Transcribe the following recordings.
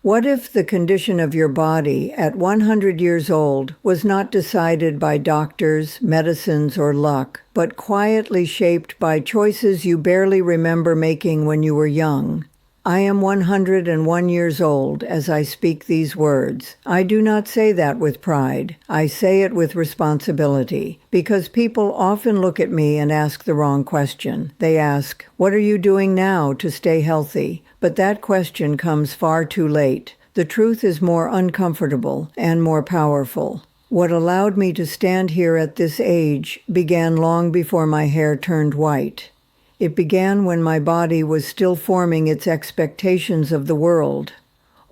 What if the condition of your body at 100 years old was not decided by doctors, medicines, or luck, but quietly shaped by choices you barely remember making when you were young? I am 101 years old as I speak these words. I do not say that with pride. I say it with responsibility, because people often look at me and ask the wrong question. They ask, "What are you doing now to stay healthy?" But that question comes far too late. The truth is more uncomfortable and more powerful. What allowed me to stand here at this age began long before my hair turned white. It began when my body was still forming its expectations of the world.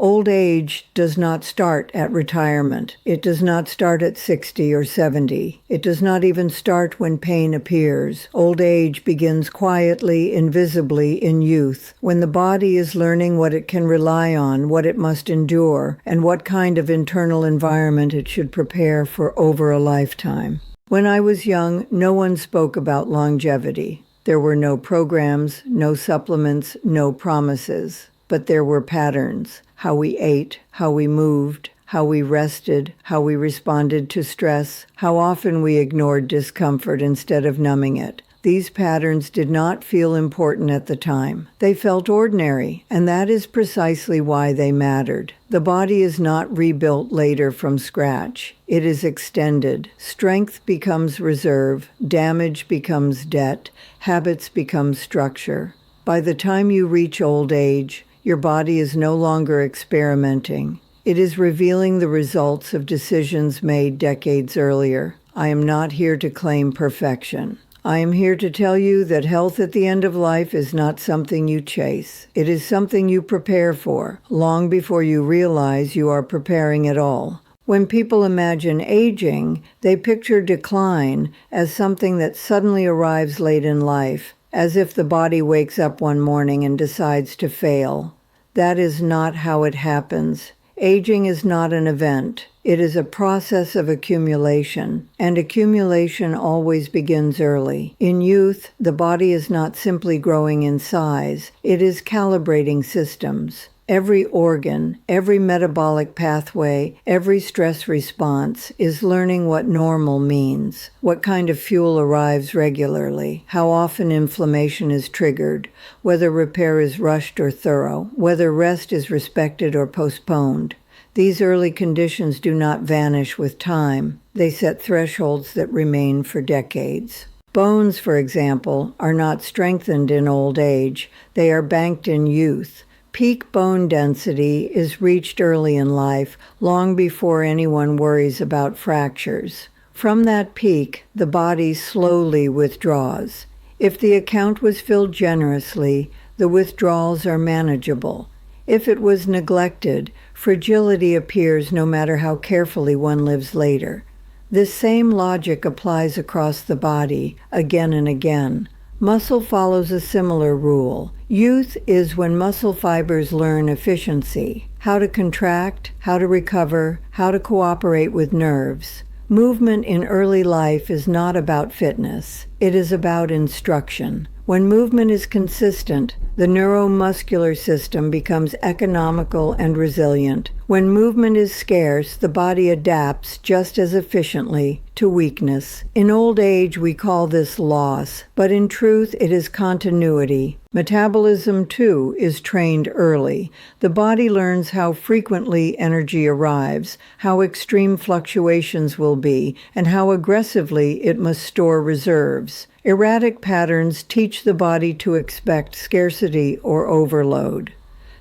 Old age does not start at retirement. It does not start at 60 or 70. It does not even start when pain appears. Old age begins quietly, invisibly in youth, when the body is learning what it can rely on, what it must endure, and what kind of internal environment it should prepare for over a lifetime. When I was young, no one spoke about longevity. There were no programs, no supplements, no promises. But there were patterns: how we ate, how we moved, how we rested, how we responded to stress, how often we ignored discomfort instead of numbing it. These patterns did not feel important at the time. They felt ordinary, and that is precisely why they mattered. The body is not rebuilt later from scratch. It is extended. Strength becomes reserve, damage becomes debt, habits become structure. By the time you reach old age, your body is no longer experimenting. It is revealing the results of decisions made decades earlier. I am not here to claim perfection. I am here to tell you that health at the end of life is not something you chase. It is something you prepare for, long before you realize you are preparing at all. When people imagine aging, they picture decline as something that suddenly arrives late in life, as if the body wakes up one morning and decides to fail. That is not how it happens. Aging is not an event. It is a process of accumulation, and accumulation always begins early. In youth, the body is not simply growing in size. It is calibrating systems. Every organ, every metabolic pathway, every stress response is learning what normal means, what kind of fuel arrives regularly, how often inflammation is triggered, whether repair is rushed or thorough, whether rest is respected or postponed. These early conditions do not vanish with time. They set thresholds that remain for decades. Bones, for example, are not strengthened in old age. They are banked in youth. Peak bone density is reached early in life, long before anyone worries about fractures. From that peak, the body slowly withdraws. If the account was filled generously, the withdrawals are manageable. If it was neglected, fragility appears no matter how carefully one lives later. This same logic applies across the body, again and again. Muscle follows a similar rule. Youth is when muscle fibers learn efficiency, how to contract, how to recover, how to cooperate with nerves. Movement in early life is not about fitness. It is about instruction. When movement is consistent, the neuromuscular system becomes economical and resilient. When movement is scarce, the body adapts just as efficiently to weakness. In old age, we call this loss, but in truth, it is continuity. Metabolism, too, is trained early. The body learns how frequently energy arrives, how extreme fluctuations will be, and how aggressively it must store reserves. Erratic patterns teach the body to expect scarcity or overload.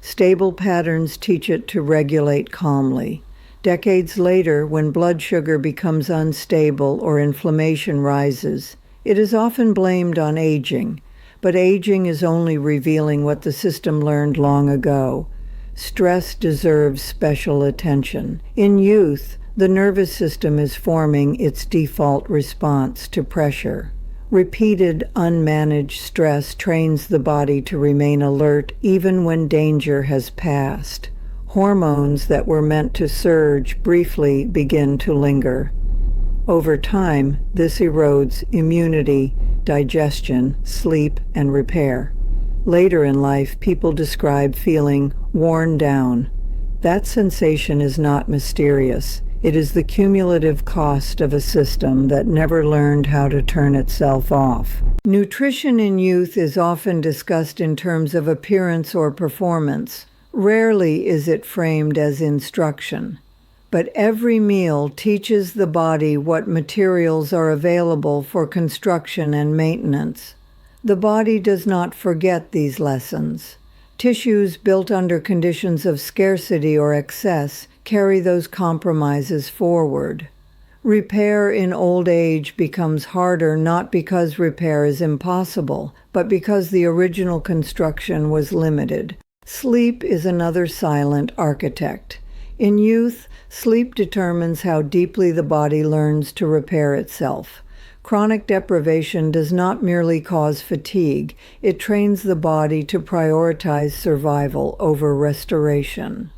Stable patterns teach it to regulate calmly. Decades later, when blood sugar becomes unstable or inflammation rises, it is often blamed on aging. But aging is only revealing what the system learned long ago. Stress deserves special attention. In youth, the nervous system is forming its default response to pressure. Repeated, unmanaged stress trains the body to remain alert even when danger has passed. Hormones that were meant to surge briefly begin to linger. Over time, this erodes immunity, digestion, sleep, and repair. Later in life, people describe feeling worn down. That sensation is not mysterious. It is the cumulative cost of a system that never learned how to turn itself off. Nutrition in youth is often discussed in terms of appearance or performance. Rarely is it framed as instruction. But every meal teaches the body what materials are available for construction and maintenance. The body does not forget these lessons. Tissues built under conditions of scarcity or excess carry those compromises forward. Repair in old age becomes harder not because repair is impossible, but because the original construction was limited. Sleep is another silent architect. In youth, sleep determines how deeply the body learns to repair itself. Chronic deprivation does not merely cause fatigue, it trains the body to prioritize survival over restoration.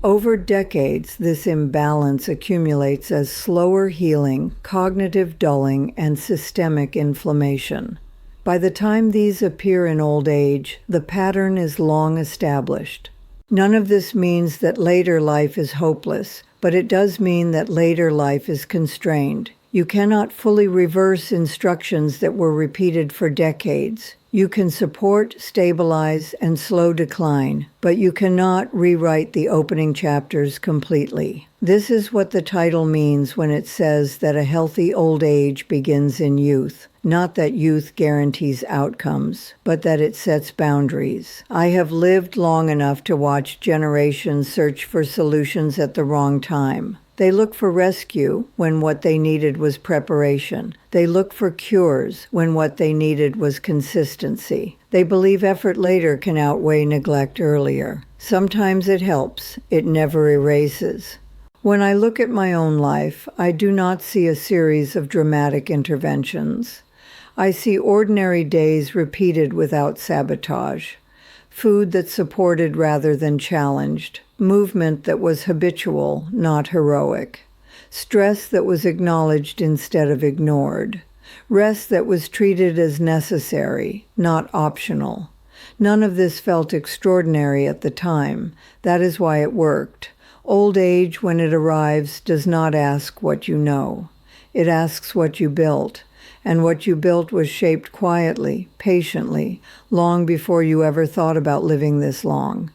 Over decades, this imbalance accumulates as slower healing, cognitive dulling, and systemic inflammation. By the time these appear in old age, the pattern is long established. None of this means that later life is hopeless, but it does mean that later life is constrained. You cannot fully reverse instructions that were repeated for decades. You can support, stabilize, and slow decline, but you cannot rewrite the opening chapters completely. This is what the title means when it says that a healthy old age begins in youth. Not that youth guarantees outcomes, but that it sets boundaries. I have lived long enough to watch generations search for solutions at the wrong time. They look for rescue when what they needed was preparation. They look for cures when what they needed was consistency. They believe effort later can outweigh neglect earlier. Sometimes it helps. It never erases. When I look at my own life, I do not see a series of dramatic interventions. I see ordinary days repeated without sabotage. Food that supported rather than challenged. Movement that was habitual, not heroic. Stress that was acknowledged instead of ignored. Rest that was treated as necessary, not optional. None of this felt extraordinary at the time. That is why it worked. Old age, when it arrives, does not ask what you know. It asks what you built. And what you built was shaped quietly, patiently, long before you ever thought about living this long.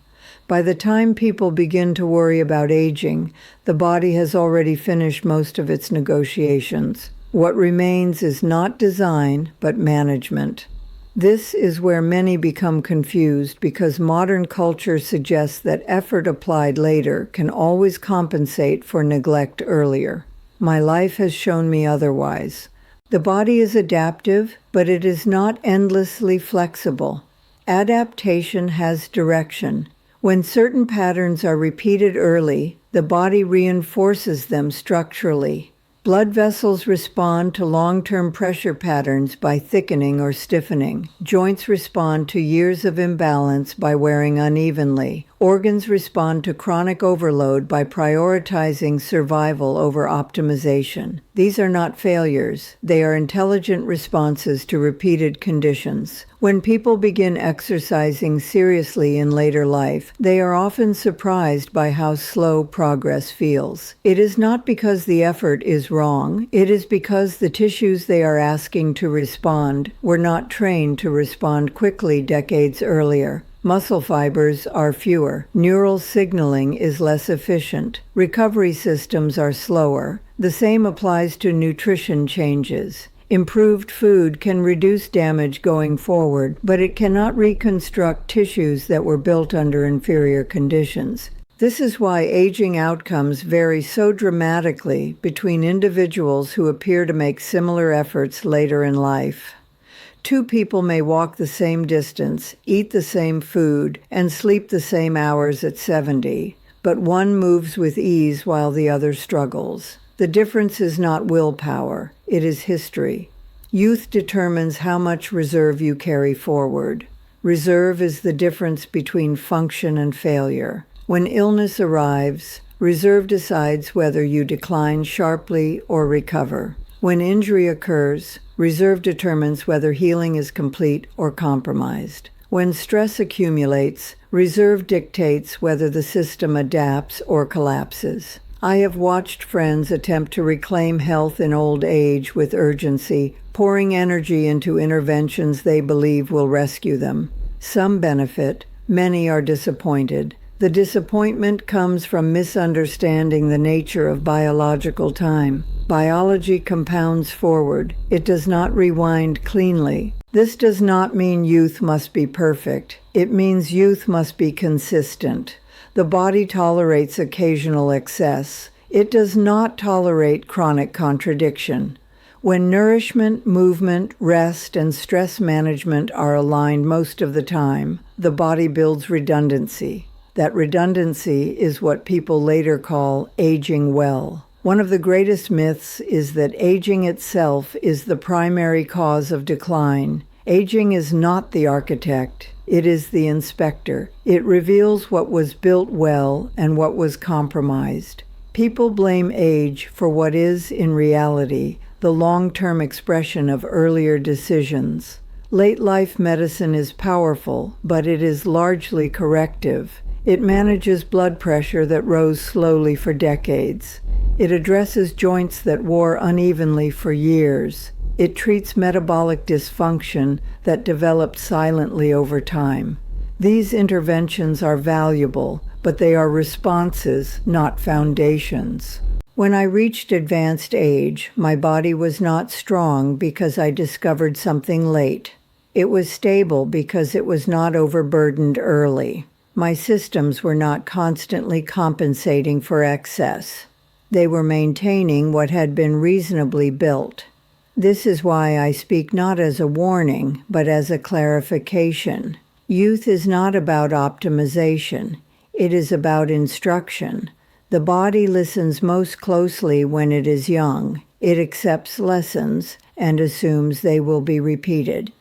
By the time people begin to worry about aging, the body has already finished most of its negotiations. What remains is not design, but management. This is where many become confused because modern culture suggests that effort applied later can always compensate for neglect earlier. My life has shown me otherwise. The body is adaptive, but it is not endlessly flexible. Adaptation has direction. When certain patterns are repeated early, the body reinforces them structurally. Blood vessels respond to long-term pressure patterns by thickening or stiffening. Joints respond to years of imbalance by wearing unevenly. Organs respond to chronic overload by prioritizing survival over optimization. These are not failures. They are intelligent responses to repeated conditions. When people begin exercising seriously in later life, they are often surprised by how slow progress feels. It is not because the effort is wrong. It is because the tissues they are asking to respond were not trained to respond quickly decades earlier. Muscle fibers are fewer. Neural signaling is less efficient. Recovery systems are slower. The same applies to nutrition changes. Improved food can reduce damage going forward, but it cannot reconstruct tissues that were built under inferior conditions. This is why aging outcomes vary so dramatically between individuals who appear to make similar efforts later in life. Two people may walk the same distance, eat the same food, and sleep the same hours at 70, but one moves with ease while the other struggles. The difference is not willpower, it is history. Youth determines how much reserve you carry forward. Reserve is the difference between function and failure. When illness arrives, reserve decides whether you decline sharply or recover. When injury occurs, reserve determines whether healing is complete or compromised. When stress accumulates, reserve dictates whether the system adapts or collapses. I have watched friends attempt to reclaim health in old age with urgency, pouring energy into interventions they believe will rescue them. Some benefit, many are disappointed. The disappointment comes from misunderstanding the nature of biological time. Biology compounds forward. It does not rewind cleanly. This does not mean youth must be perfect. It means youth must be consistent. The body tolerates occasional excess. It does not tolerate chronic contradiction. When nourishment, movement, rest, and stress management are aligned most of the time, the body builds redundancy. That redundancy is what people later call aging well. One of the greatest myths is that aging itself is the primary cause of decline. Aging is not the architect. It is the inspector. It reveals what was built well and what was compromised. People blame age for what is, in reality, the long-term expression of earlier decisions. Late-life medicine is powerful, but it is largely corrective. It manages blood pressure that rose slowly for decades. It addresses joints that wore unevenly for years. It treats metabolic dysfunction that developed silently over time. These interventions are valuable, but they are responses, not foundations. When I reached advanced age, my body was not strong because I discovered something late. It was stable because it was not overburdened early. My systems were not constantly compensating for excess. They were maintaining what had been reasonably built. This is why I speak not as a warning, but as a clarification. Youth is not about optimization. It is about instruction. The body listens most closely when it is young. It accepts lessons and assumes they will be repeated.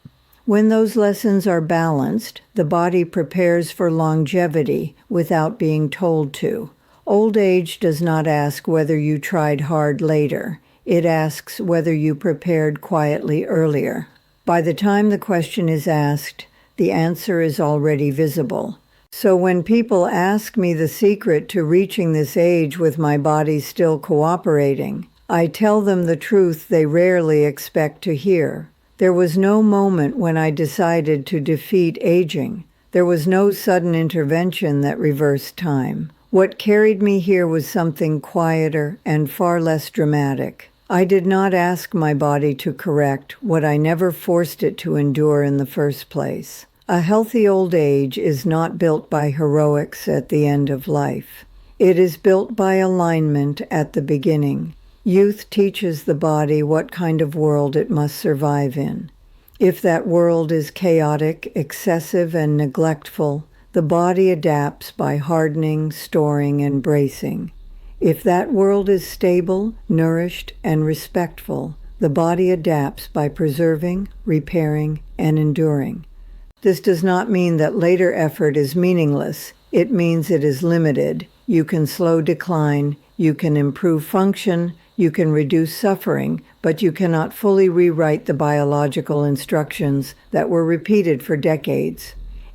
When those lessons are balanced, the body prepares for longevity without being told to. Old age does not ask whether you tried hard later. It asks whether you prepared quietly earlier. By the time the question is asked, the answer is already visible. So when people ask me the secret to reaching this age with my body still cooperating, I tell them the truth they rarely expect to hear. There was no moment when I decided to defeat aging. There was no sudden intervention that reversed time. What carried me here was something quieter and far less dramatic. I did not ask my body to correct what I never forced it to endure in the first place. A healthy old age is not built by heroics at the end of life. It is built by alignment at the beginning. Youth teaches the body what kind of world it must survive in. If that world is chaotic, excessive, and neglectful, the body adapts by hardening, storing, and bracing. If that world is stable, nourished, and respectful, the body adapts by preserving, repairing, and enduring. This does not mean that later effort is meaningless. It means it is limited. You can slow decline, you can improve function, you can reduce suffering, but you cannot fully rewrite the biological instructions that were repeated for decades.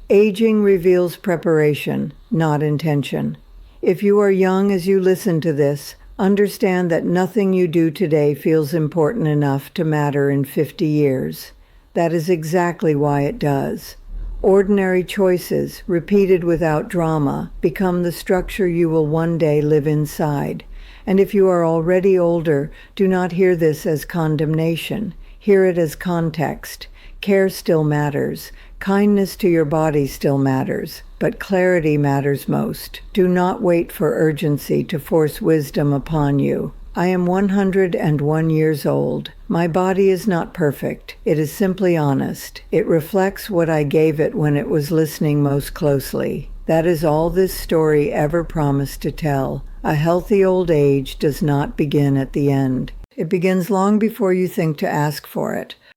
Aging reveals preparation, not intention. If you are young as you listen to this, understand that nothing you do today feels important enough to matter in 50 years. That is exactly why it does. Ordinary choices, repeated without drama, become the structure you will one day live inside. And if you are already older, do not hear this as condemnation. Hear it as context. Care still matters. Kindness to your body still matters. But clarity matters most. Do not wait for urgency to force wisdom upon you. I am 101 years old. My body is not perfect. It is simply honest. It reflects what I gave it when it was listening most closely. That is all this story ever promised to tell. A healthy old age does not begin at the end. It begins long before you think to ask for it.